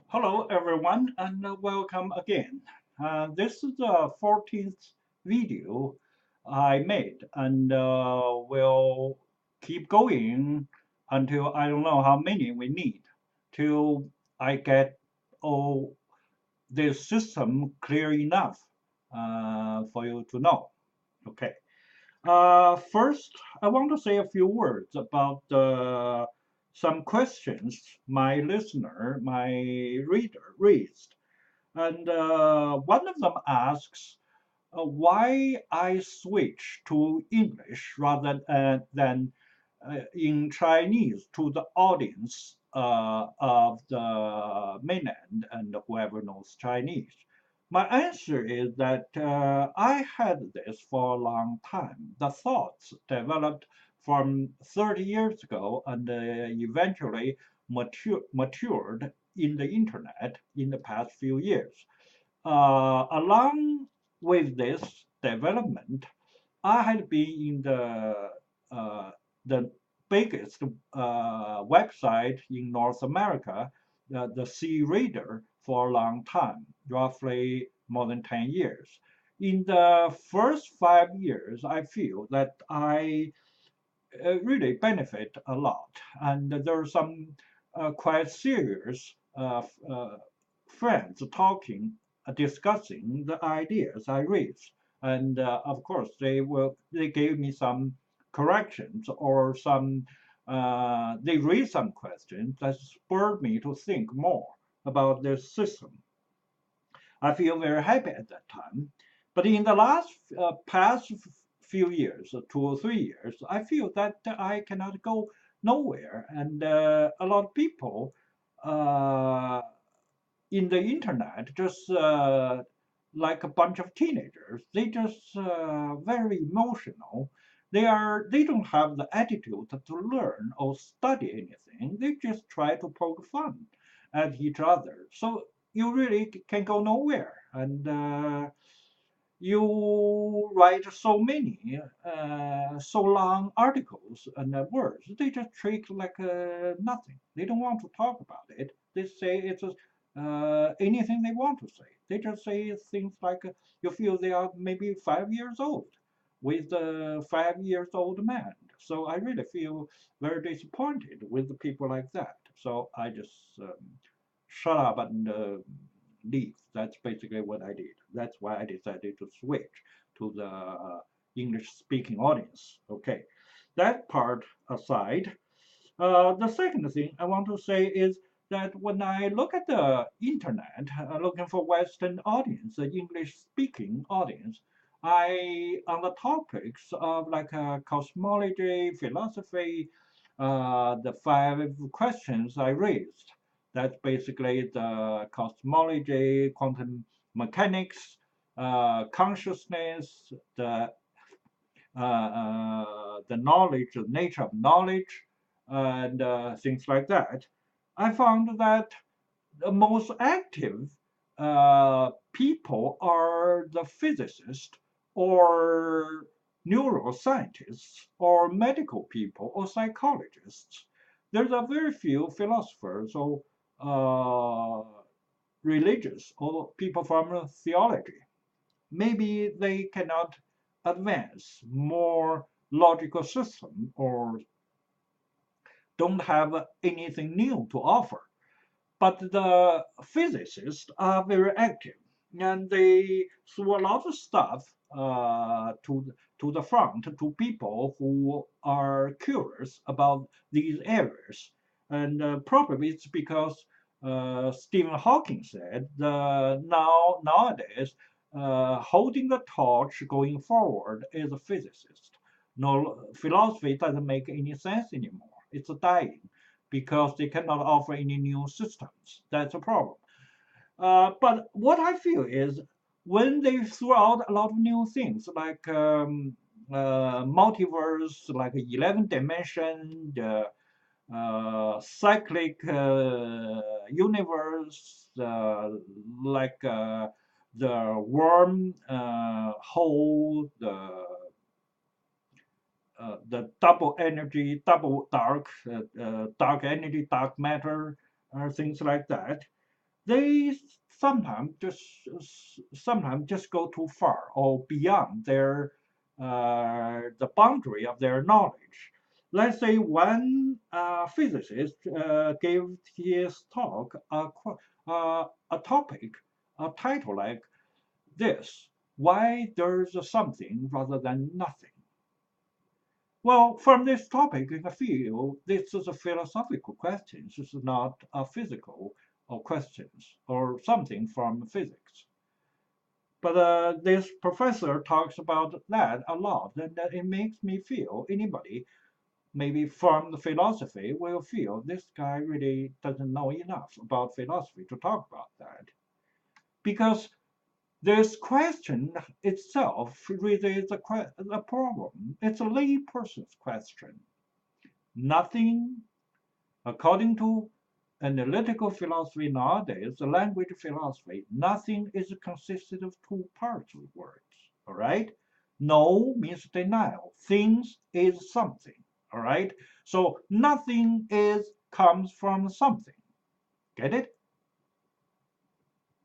Hello, everyone, and welcome again. This is the 14th video I made, and we'll keep going until I don't know how many we need till I get all this system clear enough for you to know. Okay. First, I want to say a few words about some questions my listener, my reader raised. And one of them asks why I switch to English rather than in Chinese to the audience of the mainland and whoever knows Chinese. My answer is that I had this for a long time. The thoughts developed from 30 years ago and eventually matured in the internet in the past few years. Along with this development, I had been in uh, the biggest website in North America, the C Reader, for a long time, roughly more than 10 years. In the first 5 years, I feel that I really benefit a lot, and there are some quite serious friends talking, discussing the ideas I raised, and of course they gave me some corrections or some they raised some questions that spurred me to think more about this system. I feel very happy at that time. But in the past few years, 2 or 3 years, I feel that I cannot go nowhere, and a lot of people uh, in the internet just like a bunch of teenagers. They just very emotional. They don't have the attitude to learn or study anything. They just try to poke fun at each other. So you really can go nowhere. And you write so many, so long articles and words. They just treat like nothing. They don't want to talk about it. They say it's anything they want to say. They just say things like you feel they are maybe 5 years old with a 5 years old man. So I really feel very disappointed with the people like that. So I just shut up and leave. That's basically what I did. That's why I decided to switch to the English speaking audience. Okay, that part aside, the second thing I want to say is that when I look at the internet, looking for Western audience, the English speaking audience, I on the topics of like cosmology, philosophy, the five questions I raised. That's basically the cosmology, quantum mechanics, consciousness, the knowledge, the nature of knowledge, and things like that. I found that the most active people are the physicists or neuroscientists or medical people or psychologists. There's a very few philosophers or uh, religious or people from theology. Maybe they cannot advance more logical system or don't have anything new to offer. But the physicists are very active, and they threw a lot of stuff to the front to people who are curious about these areas. And probably it's because Stephen Hawking said nowadays holding the torch going forward is a physicist. No, philosophy doesn't make any sense anymore. It's dying because they cannot offer any new systems. That's a problem. But what I feel is when they throw out a lot of new things like multiverse, like 11 dimension, the cyclic universe, like the worm hole, the double energy, double dark, dark energy, dark matter, things like that. they sometimes just go too far or beyond their the boundary of their knowledge. Let's say one physicist gave his talk a topic, a title like this: why there's a something rather than nothing. Well, from this topic, I feel this is a philosophical question. This is not a physical or questions or something from physics. But this professor talks about that a lot, and that it makes me feel anybody, maybe from the philosophy, will feel this guy really doesn't know enough about philosophy to talk about that. Because this question itself raises a problem. It's a layperson's question. Nothing, according to analytical philosophy nowadays, the language philosophy, nothing is consisted of two parts of words. All right? No means denial. Things is something. All right? So nothing is comes from something. Get it?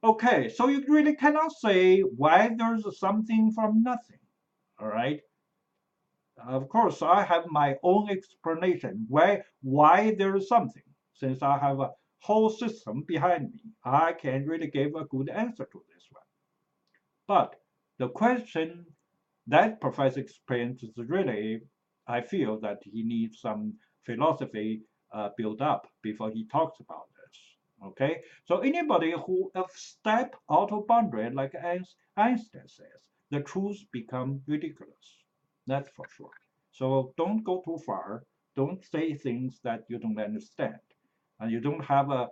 Okay, so you really cannot say why there's something from nothing. All right? Of course, I have my own explanation why there is something. Since I have a whole system behind me, I can really give a good answer to this one. But the question that Professor explains is really, I feel that he needs some philosophy built up before he talks about this. Okay, so anybody who step out of boundary, like Einstein says, the truth become ridiculous. That's for sure. So don't go too far. Don't say things that you don't understand, and you don't have a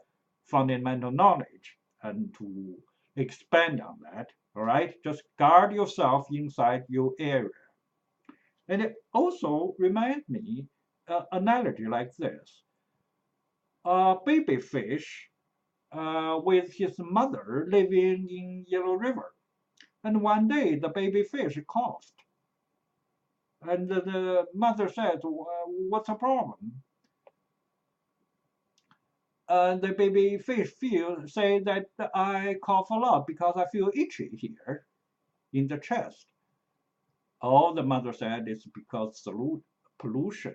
fundamental knowledge and to expand on that. All right, just guard yourself inside your area. And it also reminds me analogy like this: a baby fish with his mother living in Yellow River, and one day the baby fish coughed, and the mother said, "What's the problem?" And the baby fish say that I cough a lot because I feel itchy here in the chest. All the mother said is because pollution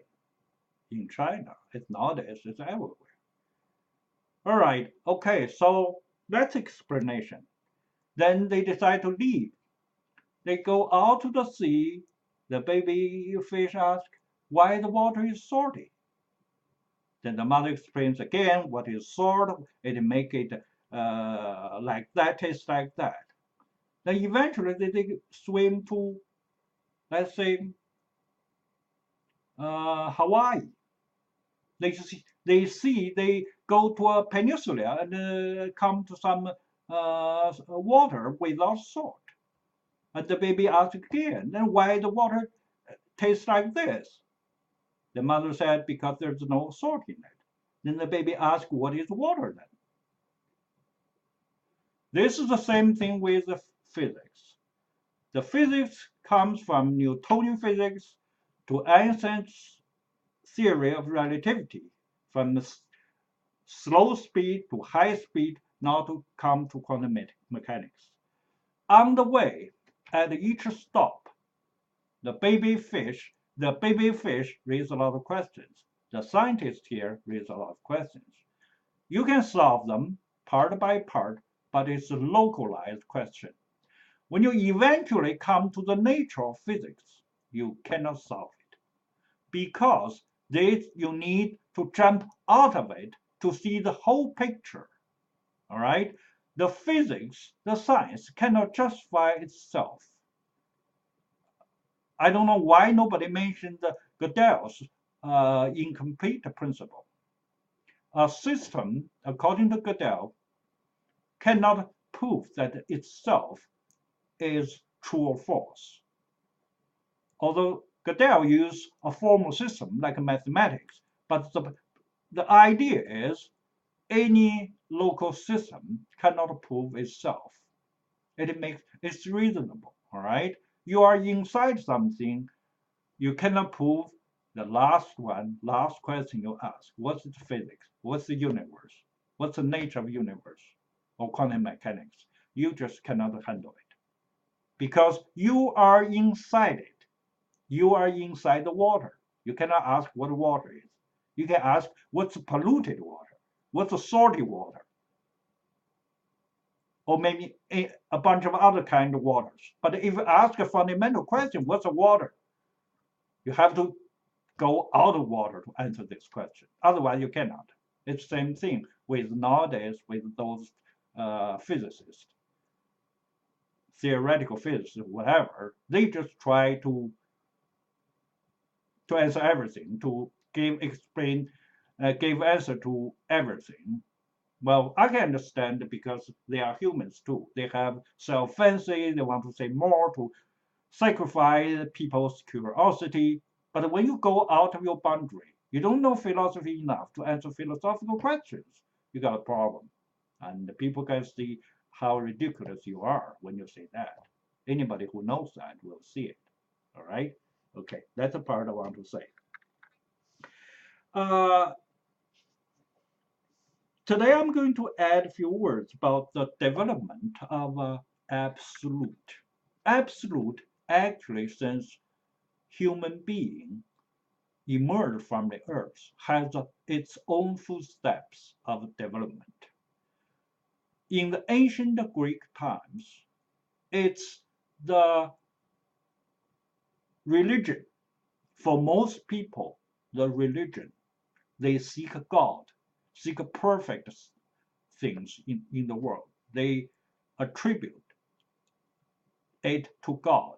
in China. It's nowadays it's everywhere. All right, okay, so that's explanation. Then they decide to leave. They go out to the sea. The baby fish ask why the water is salty. Then the mother explains again what is salt. It make it like that, taste like that. Then eventually they swim to, let's say, Hawaii. They go to a peninsula and come to some water without salt. And the baby asks again, then why the water tastes like this? The mother said, because there's no salt in it. Then the baby asks, what is water then? This is the same thing with the physics. The physics comes from Newtonian physics to Einstein's theory of relativity, from slow speed to high speed, now to come to quantum mechanics. On the way, at each stop, the baby fish raise a lot of questions. The scientists here raise a lot of questions. You can solve them part by part, but it's a localized question. When you eventually come to the nature of physics, you cannot solve it because you need to jump out of it to see the whole picture. All right? The physics, the science cannot justify itself. I don't know why nobody mentioned Gödel's incomplete principle. A system, according to Gödel, cannot prove that itself is true or false. Although Gödel used a formal system like mathematics, but the idea is any local system cannot prove itself. It's reasonable, all right? You are inside something, you cannot prove the last question you ask. What's the physics? What's the universe? What's the nature of the universe? or quantum mechanics. You just cannot handle it because you are inside it. You are inside the water. You cannot ask what water is. You can ask what's polluted water, what's a salty water, or maybe a bunch of other kind of waters. But if you ask a fundamental question, what's a water? You have to go out of water to answer this question. Otherwise, you cannot. It's the same thing with nowadays with those physicists, theoretical physicists, whatever. They just try to answer everything, to give answer to everything. Well, I can understand because they are humans too. They have self-fancy. They want to say more to sacrifice people's curiosity. But when you go out of your boundary, you don't know philosophy enough to answer philosophical questions. You got a problem, and people can see how ridiculous you are when you say that. Anybody who knows that will see it. All right. Okay, that's the part I want to say. Uh, Today I'm going to add a few words about the development of absolute. Absolute actually, since human being emerged from the earth, has its own footsteps of development. In the ancient Greek times, it's the religion. For most people, the religion, they seek God, seek perfect things in the world. They attribute it to God.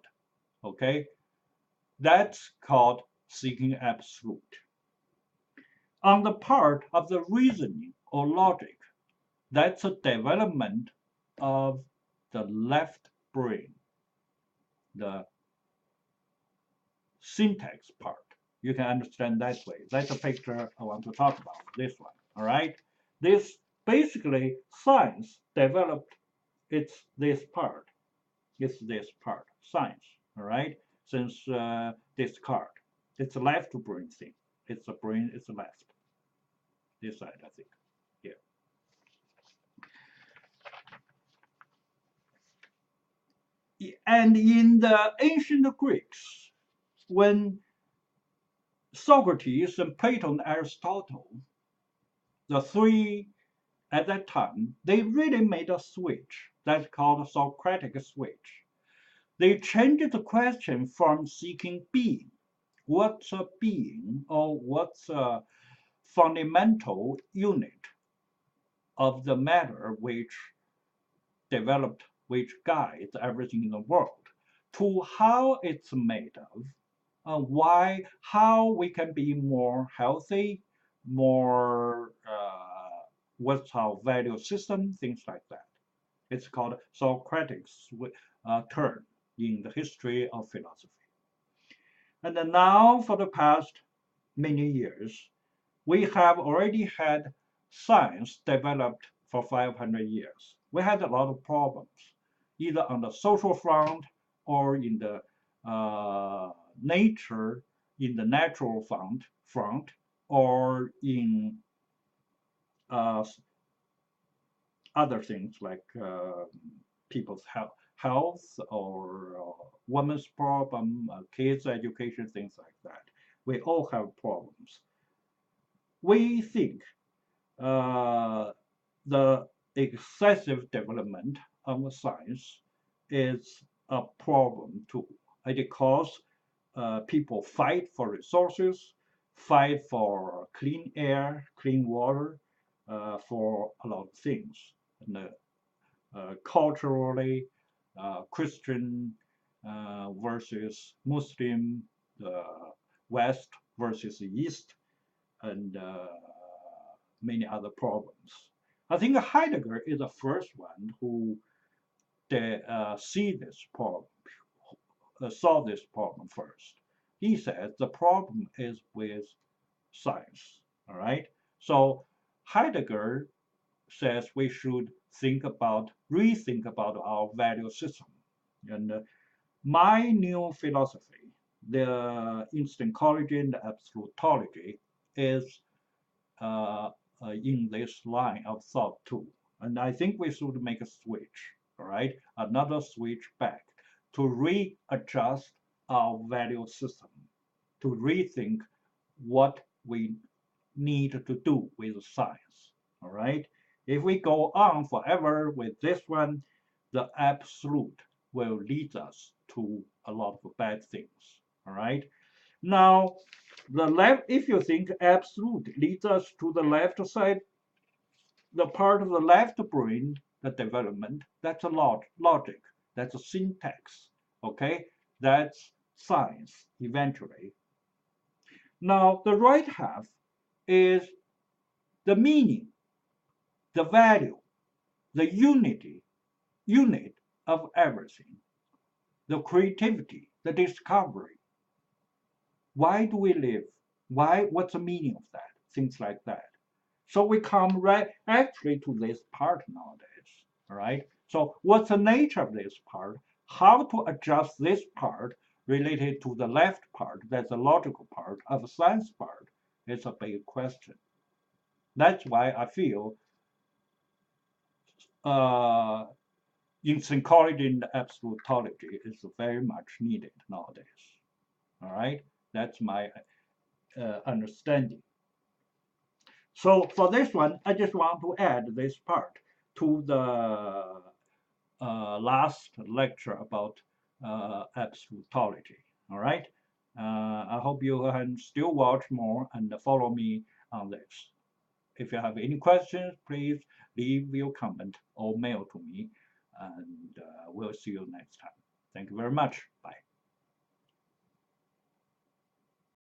Okay? That's called seeking absolute. On the part of the reasoning or logic, that's a development of the left brain, the syntax part. You can understand that way. That's a picture I want to talk about, this one. All right? This basically science developed this part. It's this part, science, all right? Since Descartes, it's a left brain thing. It's a brain, it's left. This side, I think, here. And in the ancient Greeks, when Socrates and Plato and Aristotle, the three at that time, they really made a switch. That's called a Socratic switch. They changed the question from seeking being. What's a being, or what's a fundamental unit of the matter which developed, which guides everything in the world, to how it's made of, how we can be more healthy, more, what's our value system, things like that. It's called Socratic's turn in the history of philosophy. And now, for the past many years, we have already had science developed for 500 years. We had a lot of problems, either on the social front or in the nature, in the natural front or in other things like people's health or women's problem, kids' education, things like that. We all have problems. We think the excessive development of science is a problem too. It causes people fight for resources, fight for clean air, clean water, for a lot of things. And, culturally, Christian versus Muslim, West versus East, and many other problems. I think Heidegger is the first one who saw this problem first. He said the problem is with science. All right. So Heidegger says we should rethink about our value system. And my new philosophy, the Instancology and the absolutology, is in this line of thought too. And I think we should make a switch, all right? Another switch back to readjust our value system, to rethink what we need to do with science, all right? If we go on forever with this one, the absolute will lead us to a lot of bad things, all right? Now, the left, if you think absolute leads us to the left side, the part of the left brain, the development, that's a logic, that's a syntax, okay? That's science eventually. Now, the right half is the meaning, the value, the unit of everything, the creativity, the discovery. Why do we live? Why? What's the meaning of that? Things like that. So we come right actually to this part nowadays. All right. So what's the nature of this part? How to adjust this part related to the left part, that's the logical part of the science part, is a big question. That's why I feel uh, Instancology and absolutology is very much needed nowadays. All right, that's my understanding. So for this one, I just want to add this part to the last lecture about absolutology. All right. I hope you can still watch more and follow me on this. If you have any questions, please leave your comment or mail to me, and we'll see you next time. Thank you very much. Bye.